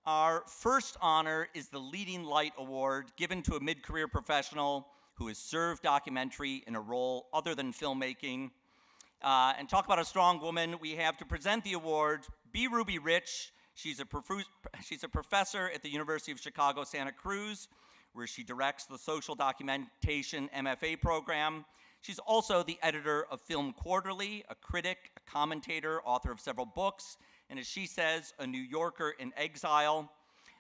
Our first honor is the Leading Light Award, given to a mid-career professional who has served documentary in a role other than filmmaking. And talk about a strong woman, we have to present the award, B. Ruby Rich. She's a professor at the University of Chicago, Santa Cruz, where she directs the Social Documentation MFA program. She's also the editor of Film Quarterly, a critic, a commentator, author of several books, and as she says, a New Yorker in exile.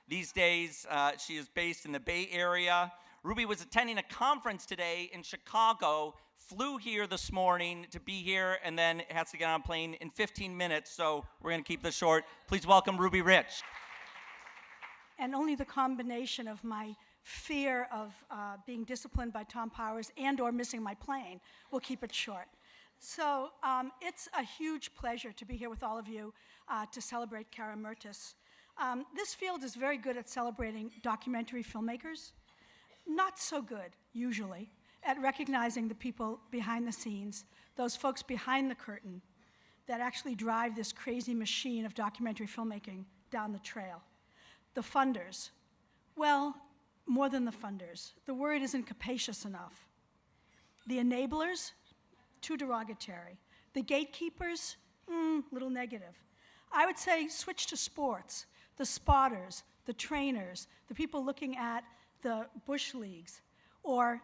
These days, she is based in the Bay Area. Ruby was attending a conference today in Chicago, flew here this morning to be here, and then has to get on a plane in 15 minutes, so we're going to keep this short. Please welcome Ruby Rich. And only the combination of my fear of being disciplined by Tom Powers and or missing my plane will keep it short. So it's a huge pleasure to be here with all of you to celebrate Cara Mertes. This field is very good at celebrating documentary filmmakers, not so good, usually, at recognizing the people behind the scenes, those folks behind the curtain that actually drive this crazy machine of documentary filmmaking down the trail. The funders. Well, more than the funders. The word isn't capacious enough. The enablers, too derogatory. The gatekeepers, little negative. I would say switch to sports. The spotters, the trainers, the people looking at the bush leagues, or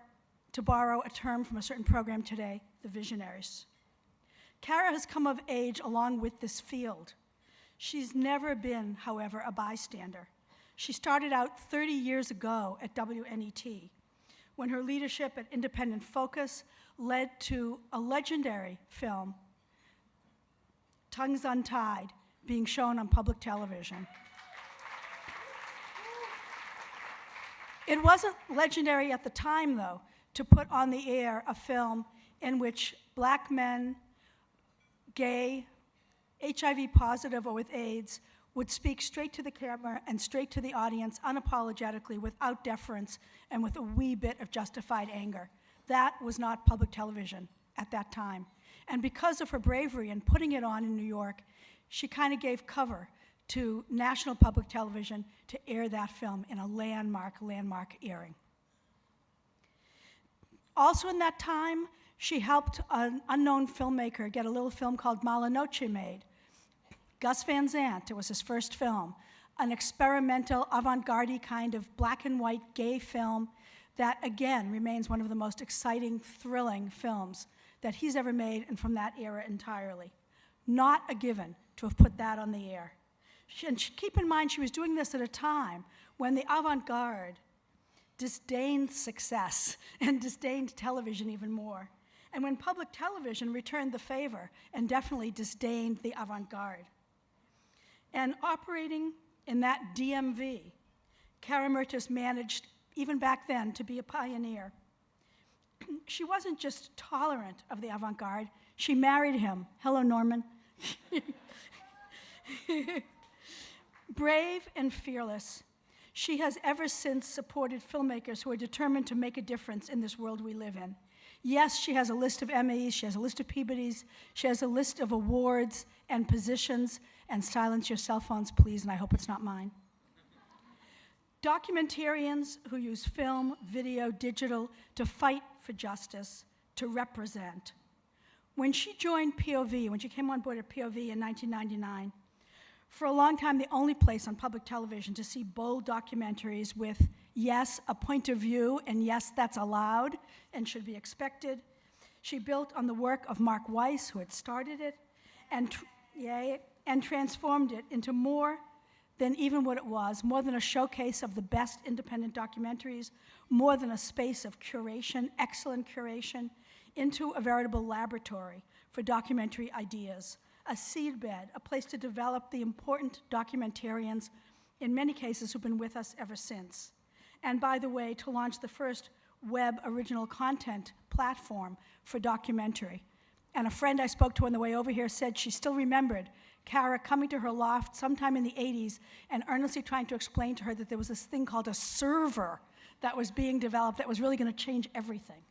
to borrow a term from a certain program today, the visionaries. Cara has come of age along with this field. She's never been, however, a bystander. She started out 30 years ago at WNET, when her leadership at Independent Focus led to a legendary film, Tongues Untied, being shown on public television. It wasn't legendary at the time, though, to put on the air a film in which black men, gay, HIV positive or with AIDS, would speak straight to the camera and straight to the audience unapologetically, without deference and with a wee bit of justified anger. That was not public television at that time. And because of her bravery in putting it on in New York, she kind of gave cover to national public television to air that film in a landmark airing. Also in that time, she helped an unknown filmmaker get a little film called Mala Noche made. Gus Van Sant, it was his first film, an experimental, avant-garde kind of black and white gay film that, again, remains one of the most exciting, thrilling films that he's ever made, and from that era entirely. Not a given to have put that on the air. And keep in mind, she was doing this at a time when the avant-garde disdained success and disdained television even more. And when public television returned the favor and definitely disdained the avant-garde. And operating in that DMV, Cara Mertes managed, even back then, to be a pioneer. She wasn't just tolerant of the avant-garde, she married him. Hello, Norman. Brave and fearless, she has ever since supported filmmakers who are determined to make a difference in this world we live in. Yes, she has a list of Emmys, she has a list of Peabodys, she has a list of awards and positions, and silence your cell phones, please, and I hope it's not mine. Documentarians who use film, video, digital to fight for justice, to represent. When she joined POV, when she came on board at POV in 1999, for a long time, the only place on public television to see bold documentaries with, yes, a point of view, and yes, that's allowed and should be expected. She built on the work of Mark Weiss, who had started it, and transformed it into more than even what it was, more than a showcase of the best independent documentaries, more than a space of curation, excellent curation, into a veritable laboratory for documentary ideas, a seedbed, a place to develop the important documentarians, in many cases who've been with us ever since. And by the way, to launch the first web original content platform for documentary. And a friend I spoke to on the way over here said she still remembered Cara coming to her loft sometime in the 80s and earnestly trying to explain to her that there was this thing called a server that was being developed that was really going to change everything.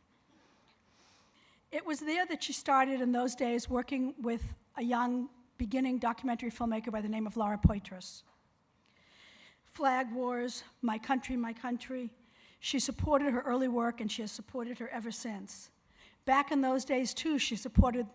It was there that she started in those days working with a young, beginning documentary filmmaker by the name of Laura Poitras. Flag Wars, My Country, My Country. She supported her early work, and she has supported her ever since. Back in those days, too, she supported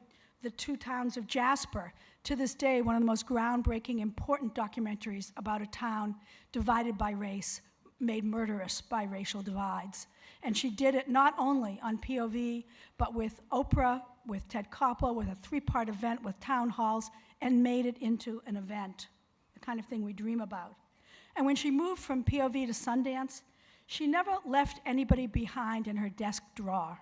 the two towns of Jasper. To this day, one of the most groundbreaking, important documentaries about a town divided by race, made murderous by racial divides. And she did it not only on POV, but with Oprah, with Ted Koppel, with a 3-part event with town halls, and made it into an event, the kind of thing we dream about. And when she moved from POV to Sundance, she never left anybody behind in her desk drawer.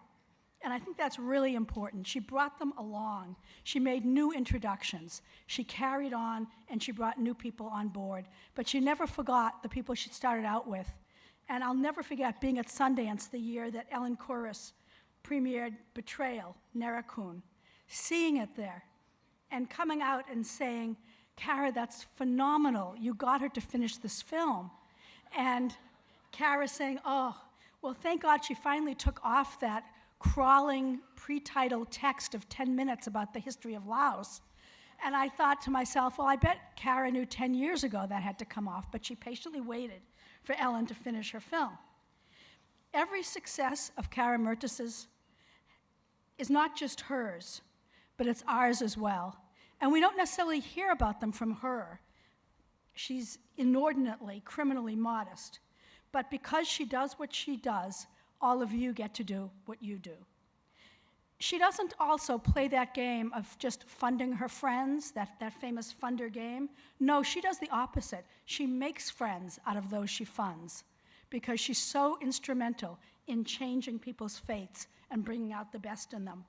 And I think that's really important. She brought them along. She made new introductions. She carried on, and she brought new people on board. But she never forgot the people she started out with. And I'll never forget being at Sundance the year that Ellen Corris premiered Betrayal, Nerakun, seeing it there, and coming out and saying, Cara, that's phenomenal. You got her to finish this film. And Cara saying, oh, well, thank God she finally took off that crawling pre-title text of 10 minutes about the history of Laos. And I thought to myself, well, I bet Cara knew 10 years ago that had to come off, but she patiently waited for Ellen to finish her film. Every success of Cara Mertes's is not just hers, but it's ours as well. And we don't necessarily hear about them from her. She's inordinately, criminally modest. But because she does what she does, all of you get to do what you do. She doesn't also play that game of just funding her friends, that famous funder game. No, she does the opposite. She makes friends out of those she funds because she's so instrumental in changing people's fates and bringing out the best in them.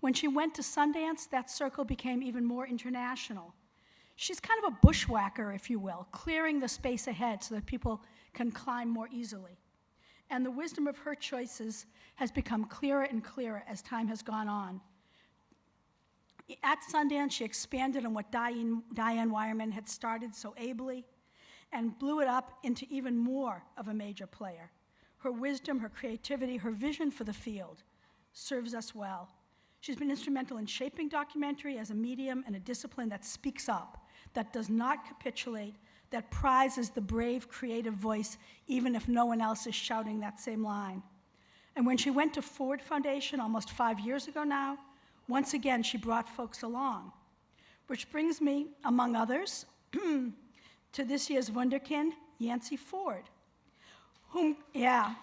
When she went to Sundance, that circle became even more international. She's kind of a bushwhacker, if you will, clearing the space ahead so that people can climb more easily. And the wisdom of her choices has become clearer and clearer as time has gone on. At Sundance, she expanded on what Diane Weierman had started so ably and blew it up into even more of a major player. Her wisdom, her creativity, her vision for the field serves us well. She's been instrumental in shaping documentary as a medium and a discipline that speaks up, that does not capitulate, that prizes the brave, creative voice, even if no one else is shouting that same line. And when she went to Ford Foundation almost 5 years ago now, once again, she brought folks along. Which brings me, among others, to this year's Wunderkind, Yancey Ford, whom, yeah.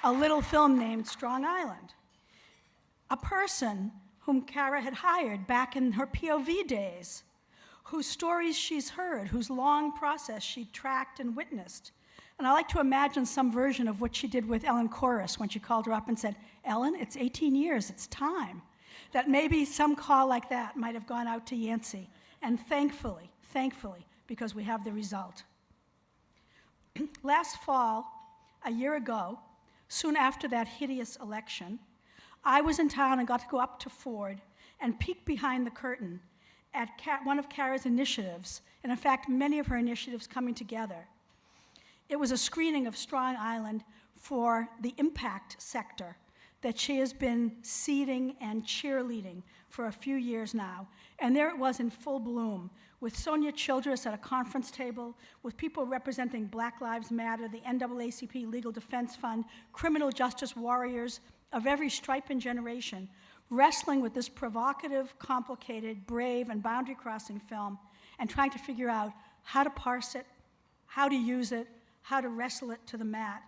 A little film named Strong Island. A person whom Cara had hired back in her POV days, whose stories she's heard, whose long process she tracked and witnessed. And I like to imagine some version of what she did with Ellen Corris when she called her up and said, Ellen, it's 18 years, it's time. That maybe some call like that might have gone out to Yancey. And thankfully, because we have the result. Last fall, a year ago, soon after that hideous election, I was in town and got to go up to Ford and peek behind the curtain at one of Cara's initiatives, and in fact, many of her initiatives coming together. It was a screening of Strong Island for the impact sector that she has been seeding and cheerleading for a few years now. And there it was in full bloom, with Sonia Childress at a conference table, with people representing Black Lives Matter, the NAACP Legal Defense Fund, criminal justice warriors of every stripe and generation, wrestling with this provocative, complicated, brave, and boundary-crossing film, and trying to figure out how to parse it, how to use it, how to wrestle it to the mat,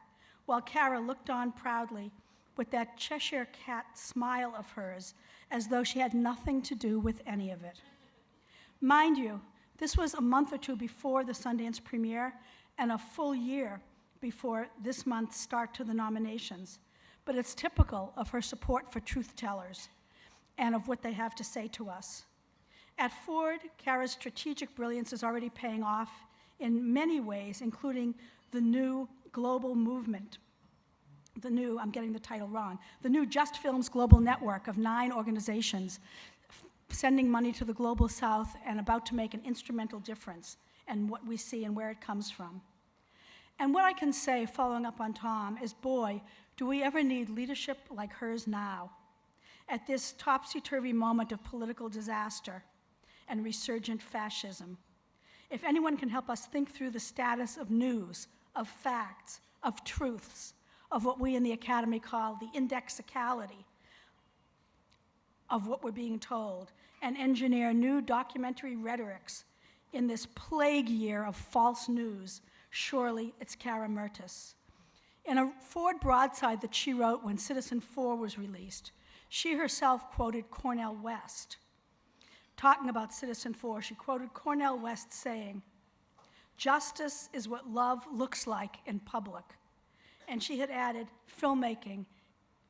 while Cara looked on proudly with that Cheshire cat smile of hers, as though she had nothing to do with any of it. Mind you, this was a month or two before the Sundance premiere and a full year before this month's start to the nominations. But it's typical of her support for truth-tellers and of what they have to say to us. At Ford, Cara's strategic brilliance is already paying off in many ways, including the new global movement, I'm getting the title wrong, the new Just Films global network of 9 organizations sending money to the global south and about to make an instrumental difference in what we see and where it comes from. And what I can say, following up on Tom, is boy, do we ever need leadership like hers now, at this topsy-turvy moment of political disaster, and resurgent fascism. If anyone can help us think through the status of news, of facts, of truths, of what we in the Academy call the indexicality of what we're being told, and engineer new documentary rhetorics in this plague year of false news, surely it's Cara Mertes. In a Ford broadside that she wrote when Citizen 4 was released, she herself quoted Cornel West. Talking about Citizen 4, she quoted Cornel West saying, "Justice is what love looks like in public." And she had added, "Filmmaking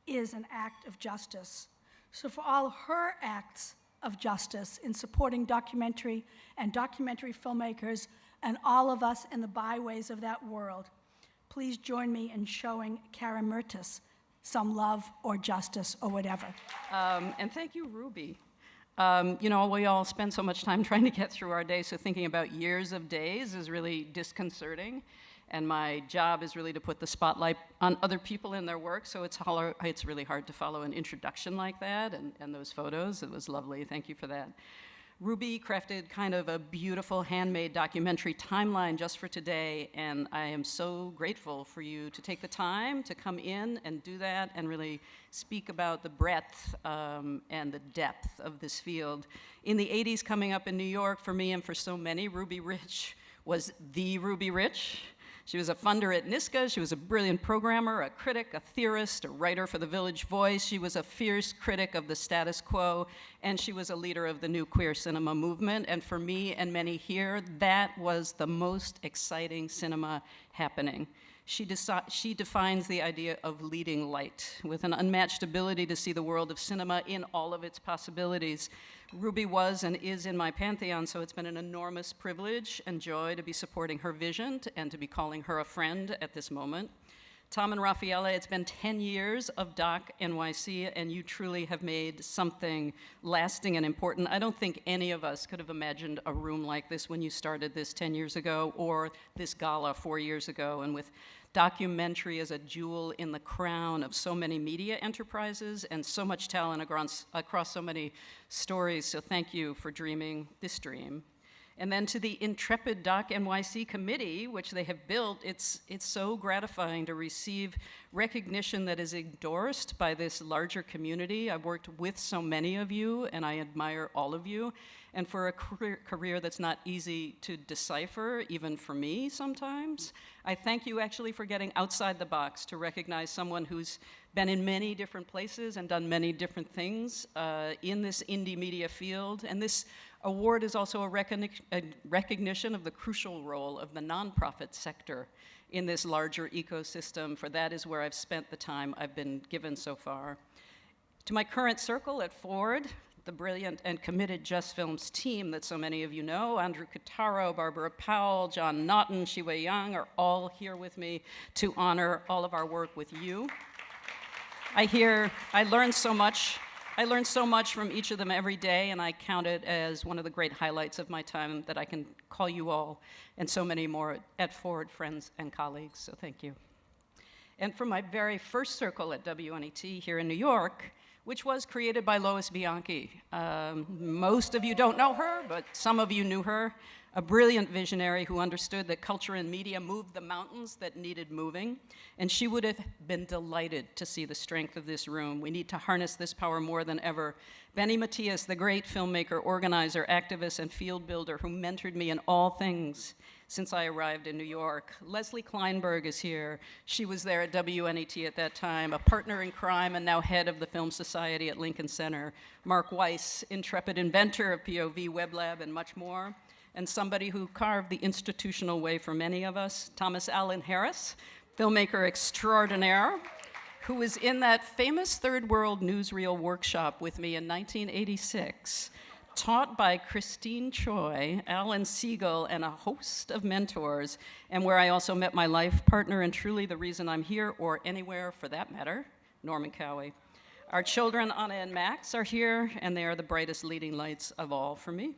is an act of justice." So for all her acts of justice in supporting documentary and documentary filmmakers and all of us in the byways of that world, please join me in showing Cara Mertes some love or justice or whatever. And thank you, Ruby. You know, we all spend so much time trying to get through our day, so thinking about years of days is really disconcerting. And my job is really to put the spotlight on other people in their work, so it's really hard to follow an introduction like that and those photos. It was lovely. Thank you for that. Ruby crafted kind of a beautiful handmade documentary timeline just for today, and I am so grateful for you to take the time to come in and do that and really speak about the breadth and the depth of this field. In the 80s, coming up in New York, for me and for so many, Ruby Rich was the Ruby Rich. She was a funder at NYSCA. She was a brilliant programmer, a critic, a theorist, a writer for The Village Voice. She was a fierce critic of the status quo, and she was a leader of the new queer cinema movement. And for me and many here, that was the most exciting cinema happening. She defines the idea of leading light with an unmatched ability to see the world of cinema in all of its possibilities. Ruby was and is in my pantheon, so it's been an enormous privilege and joy to be supporting her vision and to be calling her a friend at this moment. Tom and Raffaella, it's been 10 years of DOC NYC, and you truly have made something lasting and important. I don't think any of us could have imagined a room like this when you started this 10 years ago, or this gala 4 years ago, and with documentary as a jewel in the crown of so many media enterprises and so much talent across so many stories. So thank you for dreaming this dream. And then to the intrepid DOC NYC committee, which they have built, it's so gratifying to receive recognition that is endorsed by this larger community. I've worked with so many of you, and I admire all of you. And for a career that's not easy to decipher, even for me sometimes, I thank you actually for getting outside the box to recognize someone who's been in many different places and done many different things in this indie media field. And this award is also a recognition of the crucial role of the nonprofit sector in this larger ecosystem, for that is where I've spent the time I've been given so far. To my current circle at Ford, the brilliant and committed Just Films team that so many of you know, Andrew Cataro, Barbara Powell, John Naughton, Shiwei Yang, are all here with me to honor all of our work with you. I learned so much from each of them every day, and I count it as one of the great highlights of my time that I can call you all and so many more at Ford, friends and colleagues, so thank you. And from my very first circle at WNET here in New York, which was created by Lois Bianchi. Most of you don't know her, but some of you knew her. A brilliant visionary who understood that culture and media moved the mountains that needed moving, and she would have been delighted to see the strength of this room. We need to harness this power more than ever. Benny Matias, the great filmmaker, organizer, activist, and field builder who mentored me in all things since I arrived in New York. Leslie Kleinberg is here. She was there at WNET at that time, a partner in crime and now head of the Film Society at Lincoln Center. Mark Weiss, intrepid inventor of POV Web Lab and much more. And somebody who carved the institutional way for many of us, Thomas Allen Harris, filmmaker extraordinaire, who was in that famous Third World Newsreel workshop with me in 1986, taught by Christine Choi, Alan Siegel, and a host of mentors, and where I also met my life partner and truly the reason I'm here, or anywhere for that matter, Norman Cowie. Our children, Anna and Max, are here, and they are the brightest leading lights of all for me.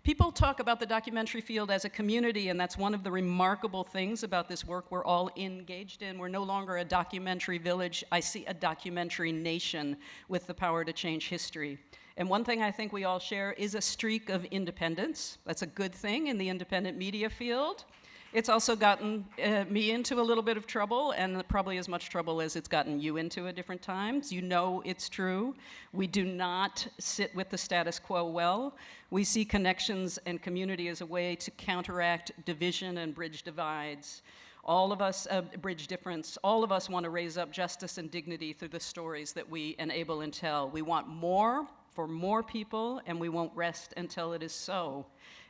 People talk about the documentary field as a community, and that's one of the remarkable things about this work we're all engaged in. We're no longer a documentary village. I see a documentary nation with the power to change history. And one thing I think we all share is a streak of independence. That's a good thing in the independent media field. It's also gotten me into a little bit of trouble, and probably as much trouble as it's gotten you into at different times. You know it's true. We do not sit with the status quo well. We see connections and community as a way to counteract division and bridge divides. All of us bridge difference. All of us want to raise up justice and dignity through the stories that we enable and tell. We want more for more people, and we won't rest until it is so.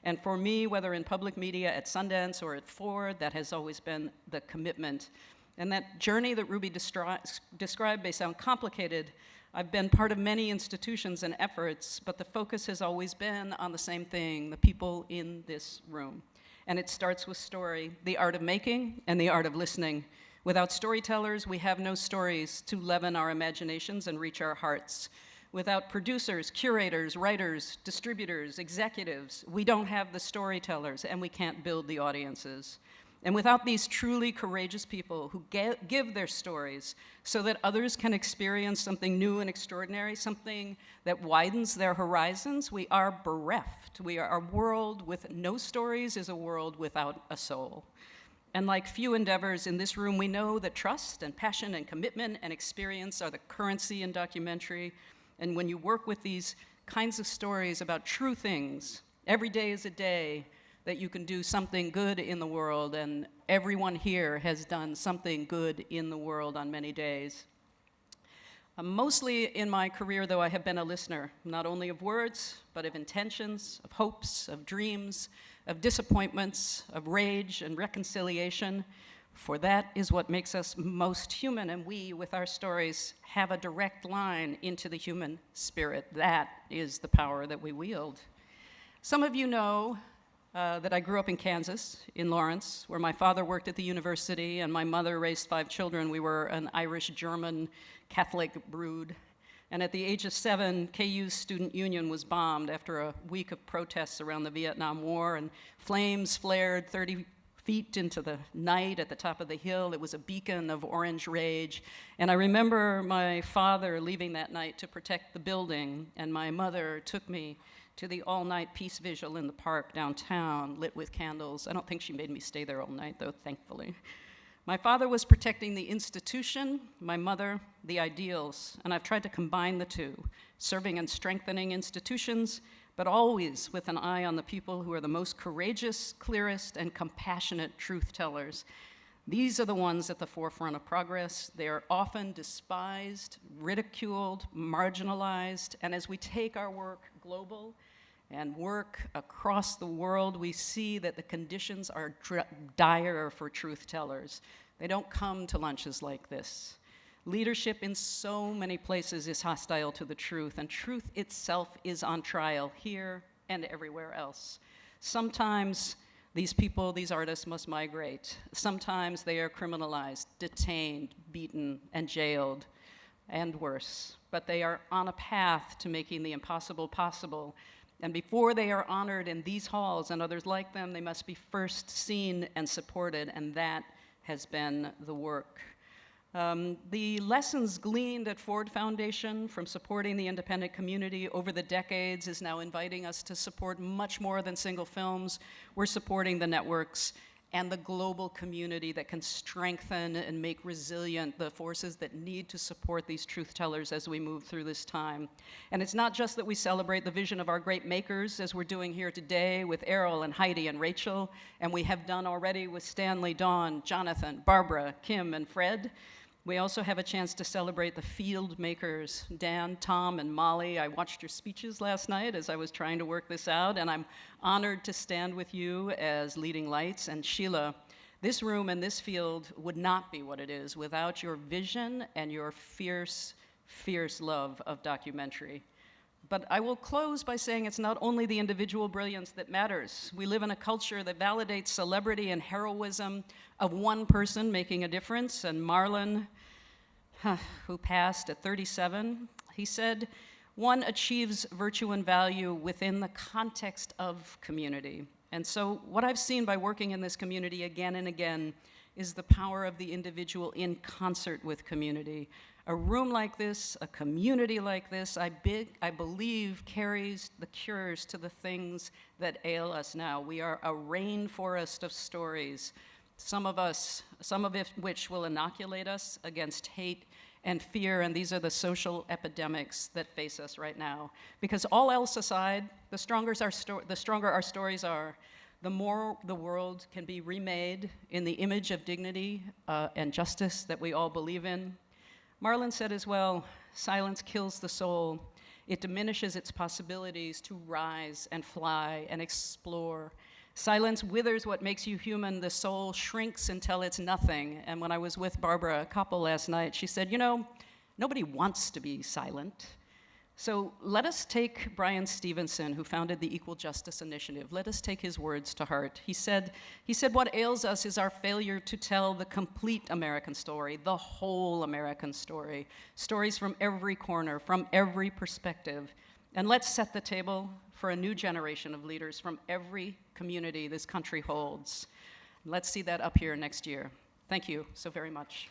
And for me, whether in public media, at Sundance, or at Ford, that has always been the commitment. And that journey that Ruby described may sound complicated. I've been part of many institutions and efforts, but the focus has always been on the same thing, the people in this room. And it starts with story, the art of making and the art of listening. Without storytellers, we have no stories to leaven our imaginations and reach our hearts. Without producers, curators, writers, distributors, executives, we don't have the storytellers, and we can't build the audiences. And without these truly courageous people who give their stories so that others can experience something new and extraordinary, something that widens their horizons, we are bereft. A world with no stories is a world without a soul. And like few endeavors in this room, we know that trust and passion and commitment and experience are the currency in documentary. And when you work with these kinds of stories about true things, every day is a day that you can do something good in the world, and everyone here has done something good in the world on many days. Mostly in my career, though, I have been a listener, not only of words, but of intentions, of hopes, of dreams, of disappointments, of rage and reconciliation. For that is what makes us most human, and we, with our stories, have a direct line into the human spirit. That is the power that we wield. Some of you know that I grew up in Kansas, in Lawrence, where my father worked at the university and my mother raised 5 children. We were an Irish-German Catholic brood. And at the age of 7, KU's student union was bombed after a week of protests around the Vietnam War, and flames flared 30 feet into the night at the top of the hill. It was a beacon of orange rage. And I remember my father leaving that night to protect the building, and my mother took me to the all-night peace vigil in the park downtown, lit with candles. I don't think she made me stay there all night, though, thankfully. My father was protecting the institution, my mother, the ideals, and I've tried to combine the two, serving and strengthening institutions, but always with an eye on the people who are the most courageous, clearest, and compassionate truth tellers. These are the ones at the forefront of progress. They are often despised, ridiculed, marginalized, and as we take our work global and work across the world, we see that the conditions are dire for truth tellers. They don't come to lunches like this. Leadership in so many places is hostile to the truth, and truth itself is on trial here and everywhere else. Sometimes these people, these artists must migrate. Sometimes they are criminalized, detained, beaten, and jailed, and worse. But they are on a path to making the impossible possible. And before they are honored in these halls and others like them, they must be first seen and supported, and that has been the work. The lessons gleaned at Ford Foundation from supporting the independent community over the decades is now inviting us to support much more than single films. We're supporting the networks and the global community that can strengthen and make resilient the forces that need to support these truth tellers as we move through this time. And it's not just that we celebrate the vision of our great makers, as we're doing here today with Errol and Heidi and Rachel, and we have done already with Stanley, Dawn, Jonathan, Barbara, Kim, and Fred. We also have a chance to celebrate the field makers, Dan, Tom, and Molly. I watched your speeches last night as I was trying to work this out, and I'm honored to stand with you as leading lights. And Sheila, this room and this field would not be what it is without your vision and your fierce, fierce love of documentary. But I will close by saying it's not only the individual brilliance that matters. We live in a culture that validates celebrity and heroism of one person making a difference. And Marlon, who passed at 37, he said, "One achieves virtue and value within the context of community." And so what I've seen by working in this community again and again is the power of the individual in concert with community. A room like this, a community like this, I believe carries the cures to the things that ail us now. We are a rainforest of stories, some of which will inoculate us against hate and fear, and these are the social epidemics that face us right now. Because all else aside, the stronger our stories are, the more the world can be remade in the image of dignity and justice that we all believe in. Marlon said as well, silence kills the soul. It diminishes its possibilities to rise and fly and explore. Silence withers what makes you human. The soul shrinks until it's nothing. And when I was with Barbara Koppel last night, she said, you know, nobody wants to be silent. So let us take Bryan Stevenson, who founded the Equal Justice Initiative. Let us take his words to heart. He said, what ails us is our failure to tell the complete American story, the whole American story, stories from every corner, from every perspective. And let's set the table for a new generation of leaders from every community this country holds. Let's see that up here next year. Thank you so very much.